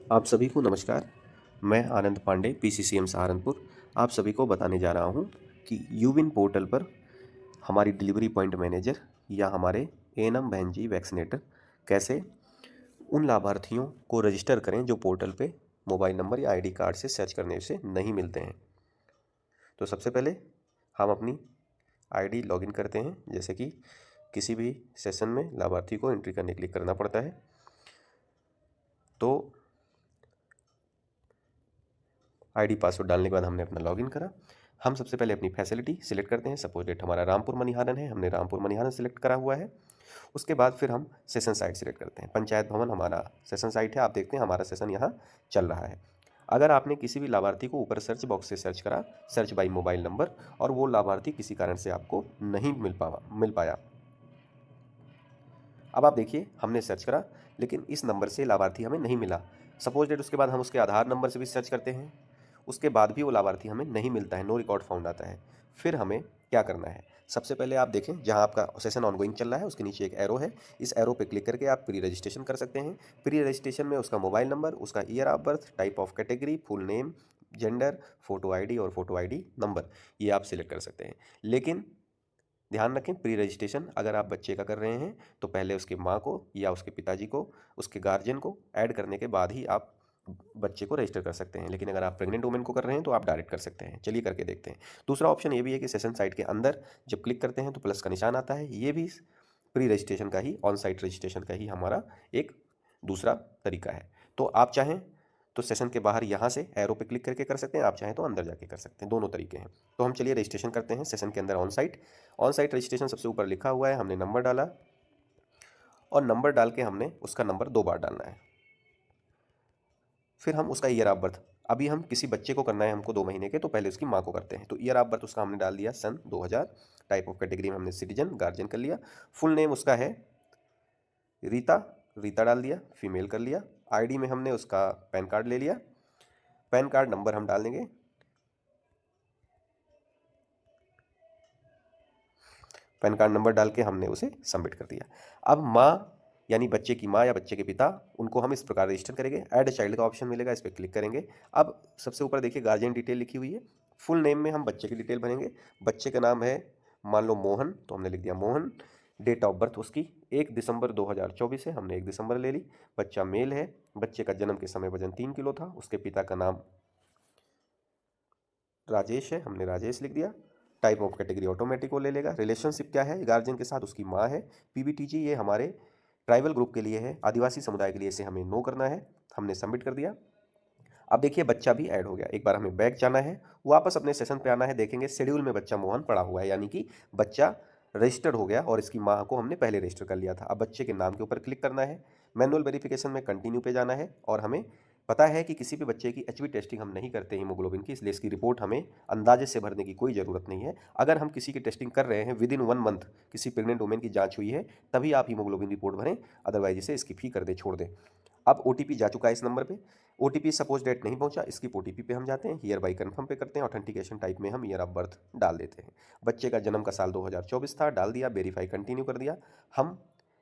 आप सभी को नमस्कार। मैं आनंद पांडे पीसीसीएम सहारनपुर आप सभी को बताने जा रहा हूं कि यूविन पोर्टल पर हमारी डिलीवरी पॉइंट मैनेजर या हमारे एएनएम बहन जी वैक्सीनेटर कैसे उन लाभार्थियों को रजिस्टर करें जो पोर्टल पे मोबाइल नंबर या आईडी कार्ड से सर्च करने से नहीं मिलते हैं। तो सबसे पहले हम अपनी आईडी लॉगिन करते हैं। जैसे कि किसी भी सेशन में लाभार्थी को एंट्री करने के लिए करना पड़ता है। तो आईडी पासवर्ड डालने के बाद हमने अपना लॉगिन करा। हम सबसे पहले अपनी फैसिलिटी सिलेक्ट करते हैं। सपोज डेट हमारा रामपुर मनिहारन है, हमने रामपुर मनिहारन सिलेक्ट करा हुआ है। उसके बाद फिर हम सेशन साइट सिलेक्ट करते हैं। पंचायत भवन हमारा सेशन साइट है। आप देखते हैं हमारा सेशन यहाँ चल रहा है। अगर आपने किसी भी लाभार्थी को ऊपर सर्च बॉक्स से सर्च करा, सर्च बाई मोबाइल नंबर, और वो लाभार्थी किसी कारण से आपको नहीं मिल पाया। अब आप देखिए हमने सर्च करा लेकिन इस नंबर से लाभार्थी हमें नहीं मिला। सपोज डेट उसके बाद हम उसके आधार नंबर से भी सर्च करते हैं, उसके बाद भी वो लाभार्थी हमें नहीं मिलता है, नो रिकॉर्ड फाउंड आता है। फिर हमें क्या करना है? सबसे पहले आप देखें जहां आपका सेशन ऑनगोइंग चल रहा है उसके नीचे एक एरो है। इस एरो पे क्लिक करके आप प्री रजिस्ट्रेशन कर सकते हैं। प्री रजिस्ट्रेशन में उसका मोबाइल नंबर, उसका year of birth, type of category, full name, gender, photo ID और फोटो आईडी नंबर, ये आप सिलेक्ट कर सकते हैं। लेकिन ध्यान रखें, प्री रजिस्ट्रेशन अगर आप बच्चे का कर रहे हैं तो पहले उसकी माँ को या उसके पिताजी को, उसके गार्जियन को ऐड करने के बाद ही आप बच्चे को रजिस्टर कर सकते हैं। लेकिन अगर आप प्रेग्नेंट वुमेन को कर रहे हैं तो आप डायरेक्ट कर सकते हैं। चलिए करके देखते हैं। दूसरा ऑप्शन ये भी है कि सेशन साइट के अंदर जब क्लिक करते हैं तो प्लस का निशान आता है। ये भी प्री रजिस्ट्रेशन का ही, ऑन साइट रजिस्ट्रेशन का ही हमारा एक दूसरा तरीका है। तो आप चाहें तो सेशन के बाहर यहाँ से एरो पे क्लिक करके कर सकते हैं, आप चाहें तो अंदर जाके कर सकते हैं। दोनों तरीके हैं। तो हम चलिए रजिस्ट्रेशन करते हैं सेशन के अंदर। ऑन साइट रजिस्ट्रेशन सबसे ऊपर लिखा हुआ है। हमने नंबर डाला और नंबर डाल के हमने उसका नंबर 2 बार डालना है। फिर हम उसका ईयर ऑफ बर्थ, अभी हम किसी बच्चे को करना है हमको 2 महीने के, तो पहले उसकी माँ को करते हैं। तो ईयर ऑफ बर्थ उसका हमने डाल दिया सन 2000। टाइप ऑफ कैटेगरी में हमने सिटीजन गार्जियन कर लिया। फुल नेम उसका है रीता, रीता डाल दिया, फीमेल कर लिया। आईडी में हमने उसका पैन कार्ड ले लिया। पैन कार्ड नंबर हम डाल देंगे। पैन कार्ड नंबर डाल के हमने उसे सबमिट कर दिया। अब माँ यानी बच्चे की माँ या बच्चे के पिता, उनको हम इस प्रकार रजिस्टर करेंगे। ऐड चाइल्ड का ऑप्शन मिलेगा, इस पर क्लिक करेंगे। अब सबसे ऊपर देखिए गार्जियन डिटेल लिखी हुई है। फुल नेम में हम बच्चे की डिटेल भरेंगे। बच्चे का नाम है मान लो मोहन, तो हमने लिख दिया मोहन। डेट ऑफ बर्थ उसकी 1 दिसंबर 2024 है, हमने 1 दिसंबर ले ली। बच्चा मेल है। बच्चे का जन्म के समय वजन 3 किलो था। उसके पिता का नाम राजेश है, हमने राजेश लिख दिया। टाइप ऑफ कैटेगरी ऑटोमेटिक वो ले लेगा। रिलेशनशिप क्या है गार्जियन के साथ, उसकी माँ है। पीबीटीजी ये हमारे ट्राइबल ग्रुप के लिए है, आदिवासी समुदाय के लिए, इसे हमें नो करना है। हमने सबमिट कर दिया। अब देखिए बच्चा भी ऐड हो गया। एक बार हमें बैक जाना है, वापस अपने सेशन पे आना है। देखेंगे शेड्यूल में बच्चा मोहन पड़ा हुआ है, यानी कि बच्चा रजिस्टर्ड हो गया और इसकी माँ को हमने पहले रजिस्टर कर लिया था। अब बच्चे के नाम के ऊपर क्लिक करना है। मैनुअल वेरिफिकेशन में कंटिन्यू पे जाना है। और हमें पता है कि किसी भी बच्चे की एचबी टेस्टिंग हम नहीं करते हीमोग्लोबिन की, इसलिए इसकी रिपोर्ट हमें अंदाजे से भरने की कोई ज़रूरत नहीं है। अगर हम किसी की टेस्टिंग कर रहे हैं विद इन 1 मंथ, किसी प्रेग्नेंट वुमेन की जांच हुई है, तभी आप हीमोग्लोबिन रिपोर्ट भरें, अदरवाइज इसे स्किप ही कर दें, छोड़ दें। अब ओटीपी जा चुका है इस नंबर पे। ओटीपी सपोज डेट नहीं पहुंचा, स्किप ओटीपी पे हम जाते हैं। हियर बाई कन्फर्म पे करते हैं। ऑथेंटिकेशन टाइप में हम ईयर ऑफ बर्थ डाल देते हैं। बच्चे का जन्म का साल 2024 था, डाल दिया। वेरीफाई कंटिन्यू कर दिया। हम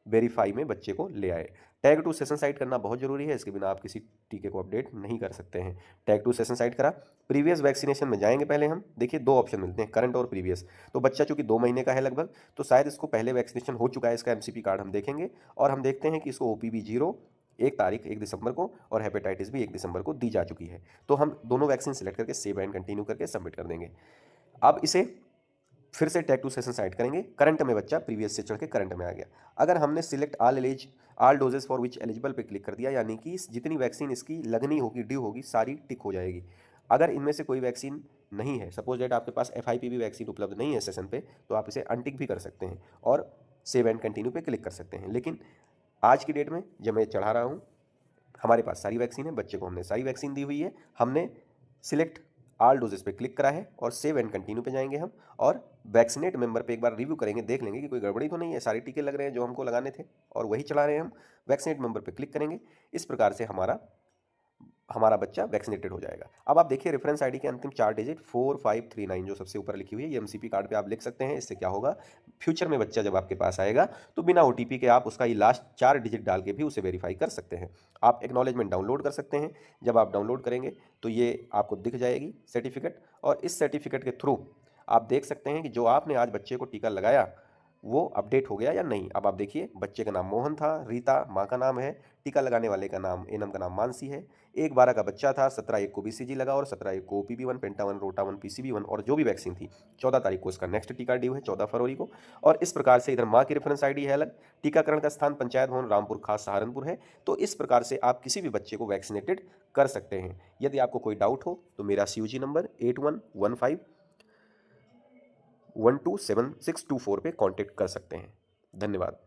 वेरीफाई में बच्चे को ले आए। टैग टू सेशन साइट करना बहुत जरूरी है, इसके बिना आप किसी टीके को अपडेट नहीं कर सकते हैं। टैग टू सेशन साइट करा। प्रीवियस वैक्सीनेशन में जाएंगे पहले हम। देखिए 2 ऑप्शन मिलते हैं, करंट और प्रीवियस। तो बच्चा चूंकि 2 महीने का है लगभग, तो शायद इसको पहले वैक्सीनेशन हो चुका है। इसका एमसीपी कार्ड हम देखेंगे और हम देखते हैं कि इसको ओपीवी 0 1 दिसंबर को और हेपेटाइटिस भी 1 दिसंबर को दी जा चुकी है। तो हम दोनों वैक्सीन सेलेक्ट करके सेव एंड कंटिन्यू करके सबमिट कर देंगे। अब इसे फिर से टैग टू सेशन साइट करेंगे। करंट में बच्चा प्रीवियस से चढ़ के करंट में आ गया। अगर हमने select all doses for which eligible पे क्लिक कर दिया, यानी कि जितनी वैक्सीन इसकी लगनी होगी, ड्यू होगी, सारी टिक हो जाएगी। अगर इनमें से कोई वैक्सीन नहीं है, सपोज डेट आपके पास एफआईपीवी वैक्सीन उपलब्ध नहीं है सेशन पे, तो आप इसे अनटिक भी कर सकते हैं और सेव एंड कंटिन्यू पे क्लिक कर सकते हैं। लेकिन आज की डेट में जब मैं चढ़ा रहा हूँ, हमारे पास सारी वैक्सीन है, बच्चे को हमने सारी वैक्सीन दी हुई है। हमने सिलेक्ट ऑल डोजेस पे क्लिक करा है और सेव एंड कंटिन्यू पे जाएंगे हम और वैक्सीनेट मेंबर पे एक बार रिव्यू करेंगे, देख लेंगे कि कोई गड़बड़ी तो नहीं है, सारे टीके लग रहे हैं जो हमको लगाने थे और वही चला रहे हैं हम। वैक्सीनेट मेंबर पे क्लिक करेंगे। इस प्रकार से हमारा हमारा बच्चा वैक्सीनेटेड हो जाएगा। अब आप देखिए रेफरेंस आईडी के अंतिम 4 डिजिट 4539 जो सबसे ऊपर लिखी हुई है, ये एमसीपी कार्ड पे आप लिख सकते हैं। इससे क्या होगा, फ्यूचर में बच्चा जब आपके पास आएगा तो बिना ओटीपी के आप उसका ये लास्ट 4 डिजिट डाल के भी उसे वेरीफाई कर सकते हैं। आप एक्नॉलेजमेंट डाउनलोड कर सकते हैं। जब आप डाउनलोड करेंगे तो ये आपको दिख जाएगी सर्टिफिकेट, और इस सर्टिफिकेट के थ्रू आप देख सकते हैं कि जो आपने आज बच्चे को टीका लगाया वो अपडेट हो गया या नहीं। अब आप देखिए, बच्चे का नाम मोहन था, रीता माँ का नाम है, टीका लगाने वाले का नाम एनम का नाम मानसी है, 1/12 का बच्चा था, 17/1 को बीसीजी लगा और 17/1 को ओपीवी1 पेंटावन रोटावन पीसीबी1 और जो भी वैक्सीन थी 14 तारीख को इसका नेक्स्ट टीका ड्यू है, 14 फरवरी को। और इस प्रकार से इधर माँ की रेफरेंस आईडी है अलग, टीकाकरण का स्थान पंचायत भवन रामपुर खास सहारनपुर है। तो इस प्रकार से आप किसी भी बच्चे को वैक्सीनेटेड कर सकते हैं। यदि आपको कोई डाउट हो तो मेरा CUG नंबर 8115 127624 पे कांटेक्ट कर सकते हैं। धन्यवाद।